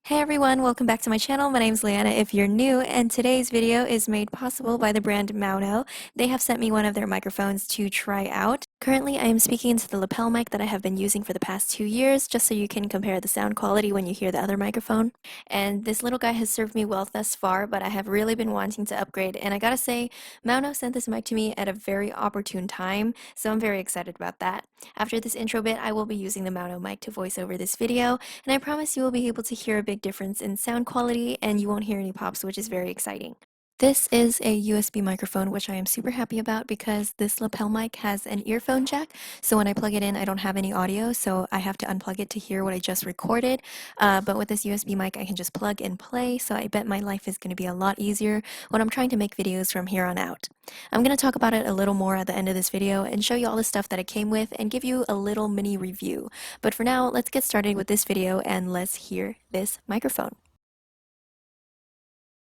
Hey everyone, welcome back to my channel. My name is Leanna if you're new, and today's video is made possible by the brand Maono. They have sent me one of their microphones to try out. Currently, I am speaking into the lapel mic that I have been using for the past 2 years, just so you can compare the sound quality when you hear the other microphone. And this little guy has served me well thus far, but I have really been wanting to upgrade, and I gotta say, Maono sent this mic to me at a very opportune time, so I'm very excited about that. After this intro bit, I will be using the Maono mic to voice over this video, and I promise you will be able to hear a big difference in sound quality and you won't hear any pops, which is very exciting. This is a USB microphone, which I am super happy about because this lapel mic has an earphone jack. So when I plug it in, I don't have any audio, so I have to unplug it to hear what I just recorded. But with this USB mic, I can just plug and play, so I bet my life is going to be a lot easier when I'm trying to make videos from here on out. I'm going to talk about it a little more at the end of this video and show you all the stuff that it came with and give you a little mini review. But for now, let's get started with this video and let's hear this microphone.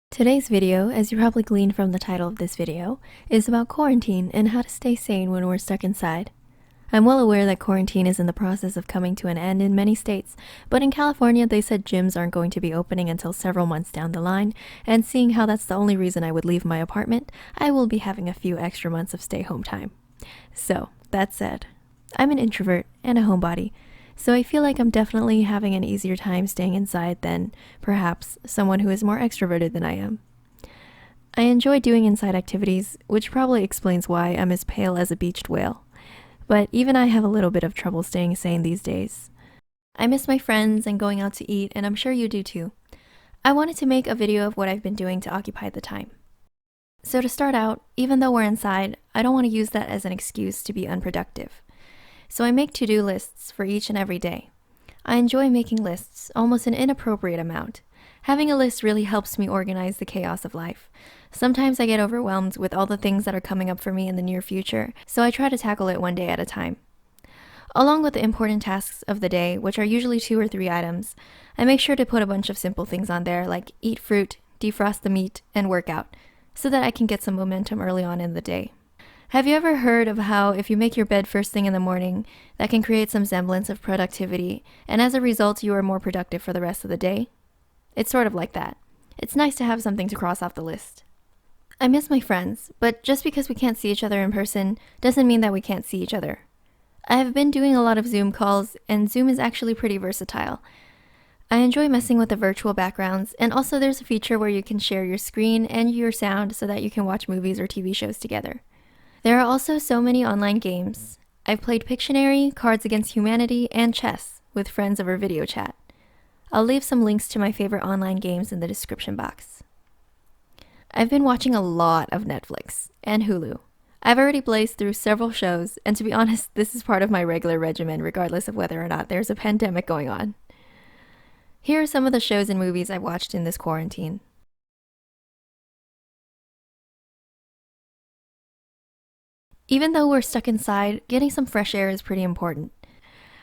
Today's video, as you probably gleaned from the title of this video, is about quarantine and how to stay sane when we're stuck inside. I'm well aware that quarantine is in the process of coming to an end in many states, but in California they said gyms aren't going to be opening until several months down the line, and seeing how that's the only reason I would leave my apartment, I will be having a few extra months of stay-home time. So, that said, I'm an introvert and a homebody, so I feel like I'm definitely having an easier time staying inside than, perhaps, someone who is more extroverted than I am. I enjoy doing inside activities, which probably explains why I'm as pale as a beached whale. But even I have a little bit of trouble staying sane these days. I miss my friends and going out to eat, and I'm sure you do too. I wanted to make a video of what I've been doing to occupy the time. So to start out, even though we're inside, I don't want to use that as an excuse to be unproductive. So I make to-do lists for each and every day. I enjoy making lists, almost an inappropriate amount. Having a list really helps me organize the chaos of life. Sometimes I get overwhelmed with all the things that are coming up for me in the near future, so I try to tackle it one day at a time. Along with the important tasks of the day, which are usually 2 or 3 items, I make sure to put a bunch of simple things on there like eat fruit, defrost the meat, and work out, so that I can get some momentum early on in the day. Have you ever heard of how if you make your bed first thing in the morning, that can create some semblance of productivity, and as a result you are more productive for the rest of the day? It's sort of like that. It's nice to have something to cross off the list. I miss my friends, but just because we can't see each other in person doesn't mean that we can't see each other. I have been doing a lot of Zoom calls, and Zoom is actually pretty versatile. I enjoy messing with the virtual backgrounds, and also there's a feature where you can share your screen and your sound so that you can watch movies or TV shows together. There are also so many online games. I've played Pictionary, Cards Against Humanity, and chess with friends over video chat. I'll leave some links to my favorite online games in the description box. I've been watching a lot of Netflix and Hulu. I've already blazed through several shows, and to be honest, this is part of my regular regimen regardless of whether or not there's a pandemic going on. Here are some of the shows and movies I've watched in this quarantine. Even though we're stuck inside, getting some fresh air is pretty important.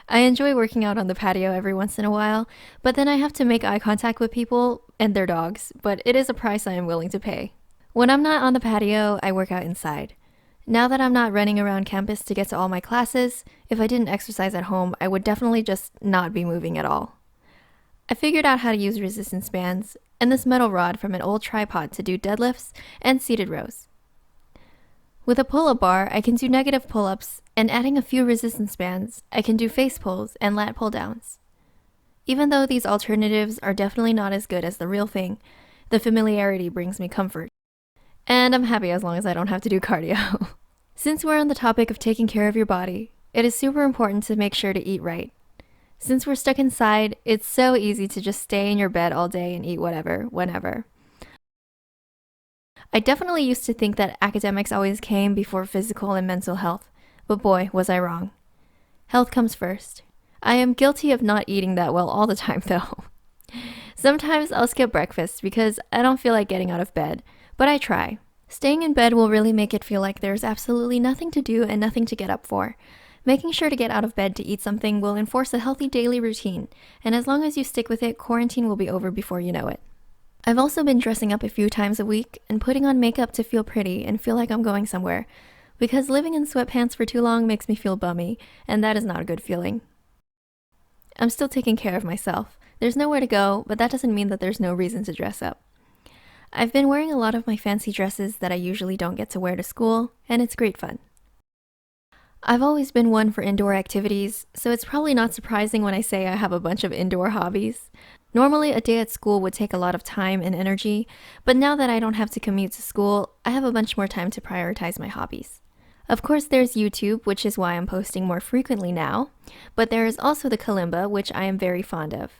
I enjoy working out on the patio every once in a while, but then I have to make eye contact with people and their dogs, but it is a price I am willing to pay. When I'm not on the patio, I work out inside. Now that I'm not running around campus to get to all my classes, if I didn't exercise at home, I would definitely just not be moving at all. I figured out how to use resistance bands and this metal rod from an old tripod to do deadlifts and seated rows. With a pull-up bar, I can do negative pull-ups, and adding a few resistance bands, I can do face pulls and lat pull-downs. Even though these alternatives are definitely not as good as the real thing, the familiarity brings me comfort. And I'm happy as long as I don't have to do cardio. Since we're on the topic of taking care of your body, it is super important to make sure to eat right. Since we're stuck inside, it's so easy to just stay in your bed all day and eat whatever, whenever. I definitely used to think that academics always came before physical and mental health, but boy, was I wrong. Health comes first. I am guilty of not eating that well all the time though. Sometimes I'll skip breakfast because I don't feel like getting out of bed, but I try. Staying in bed will really make it feel like there's absolutely nothing to do and nothing to get up for. Making sure to get out of bed to eat something will enforce a healthy daily routine, and as long as you stick with it, quarantine will be over before you know it. I've also been dressing up a few times a week and putting on makeup to feel pretty and feel like I'm going somewhere, because living in sweatpants for too long makes me feel bummy, and that is not a good feeling. I'm still taking care of myself. There's nowhere to go, but that doesn't mean that there's no reason to dress up. I've been wearing a lot of my fancy dresses that I usually don't get to wear to school, and it's great fun. I've always been one for indoor activities, so it's probably not surprising when I say I have a bunch of indoor hobbies. Normally, a day at school would take a lot of time and energy, but now that I don't have to commute to school, I have a bunch more time to prioritize my hobbies. Of course, there's YouTube, which is why I'm posting more frequently now, but there is also the kalimba, which I am very fond of.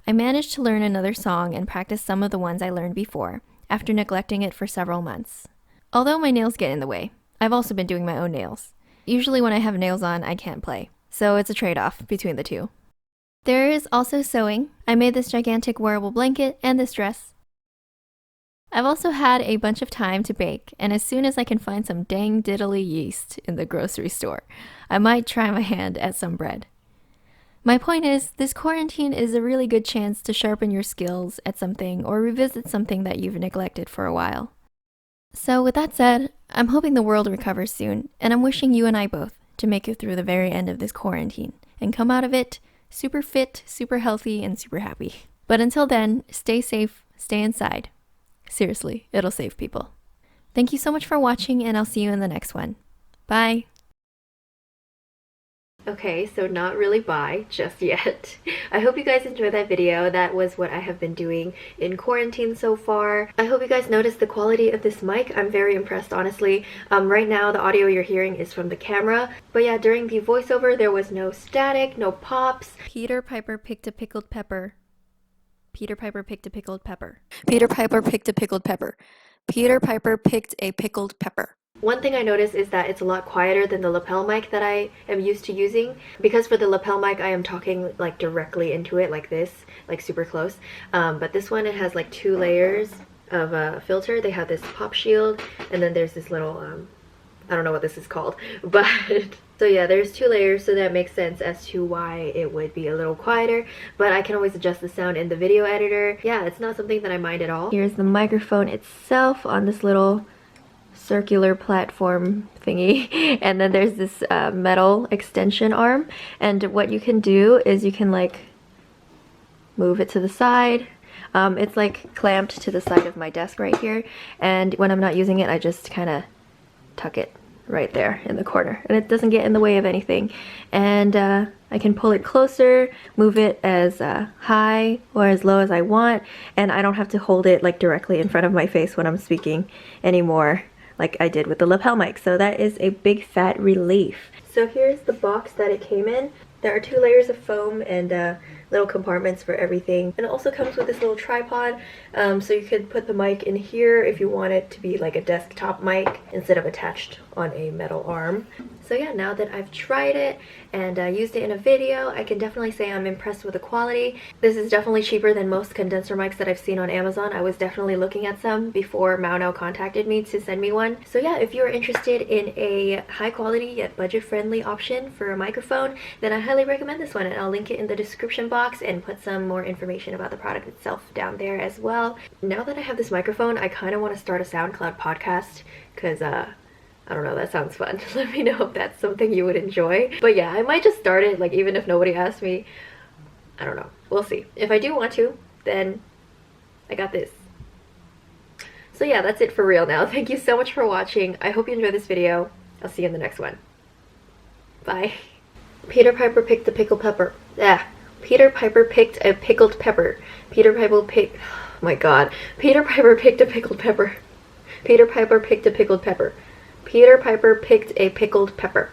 I managed to learn another song and practice some of the ones I learned before, after neglecting it for several months. Although my nails get in the way, I've also been doing my own nails. Usually when I have nails on, I can't play, so it's a trade-off between the two. There is also sewing. I made this gigantic wearable blanket and this dress. I've also had a bunch of time to bake, and as soon as I can find some dang diddly yeast in the grocery store, I might try my hand at some bread. My point is, this quarantine is a really good chance to sharpen your skills at something or revisit something that you've neglected for a while. So with that said, I'm hoping the world recovers soon, and I'm wishing you and I both to make it through the very end of this quarantine and come out of it super fit, super healthy, and super happy. But until then, stay safe, stay inside. Seriously, it'll save people. Thank you so much for watching, and I'll see you in the next one. Bye! Okay, so not really bye just yet. I hope you guys enjoyed that video. That was what I have been doing in quarantine so far. I hope you guys noticed the quality of this mic. I'm very impressed, honestly. Right now the audio you're hearing is from the camera. But yeah, during the voiceover there was no static, no pops. Peter Piper picked a pickled pepper. Peter Piper picked a pickled pepper. Peter Piper picked a pickled pepper. Peter Piper picked a pickled pepper. One thing I noticed is that it's a lot quieter than the lapel mic that I am used to using, because for the lapel mic I am talking like directly into it like this, like super close. But this one, it has like 2 layers of a filter. They have this pop shield, and then there's this little I don't know what this is called, but so yeah, there's 2 layers, so that makes sense as to why it would be a little quieter, but I can always adjust the sound in the video editor. Yeah, it's not something that I mind at all. Here's the microphone itself on this little circular platform thingy, and then there's this metal extension arm, and what you can do is you can like move it to the side. It's like clamped to the side of my desk right here, and when I'm not using it I just kind of tuck it right there in the corner, and it doesn't get in the way of anything. And I can pull it closer, move it as high or as low as I want, and I don't have to hold it like directly in front of my face when I'm speaking anymore, like I did with the lapel mic. So that is a big fat relief. So here's the box that it came in. There are 2 layers of foam and little compartments for everything. And it also comes with this little tripod, so you could put the mic in here if you want it to be like a desktop mic instead of attached on a metal arm. So yeah, now that I've tried it and used it in a video, I can definitely say I'm impressed with the quality. This is definitely cheaper than most condenser mics that I've seen on Amazon. I was definitely looking at some before Maono contacted me to send me one. So yeah, if you're interested in a high quality yet budget friendly option for a microphone, then I highly recommend this one, and I'll link it in the description box and put some more information about the product itself down there as well. Now that I have this microphone, I kind of want to start a SoundCloud podcast, because I don't know, that sounds fun. Let me know if that's something you would enjoy. But yeah, I might just start it, like even if nobody asks me. I don't know, we'll see. If I do want to, then I got this. So yeah, that's it for real now. Thank you so much for watching. I hope you enjoyed this video. I'll see you in the next one. Bye. Peter Piper picked a pickled pepper. Peter Piper picked a pickled pepper. Peter Piper picked... Oh my god. Peter Piper picked a pickled pepper. Peter Piper picked a pickled pepper. Peter Piper picked a pickled pepper.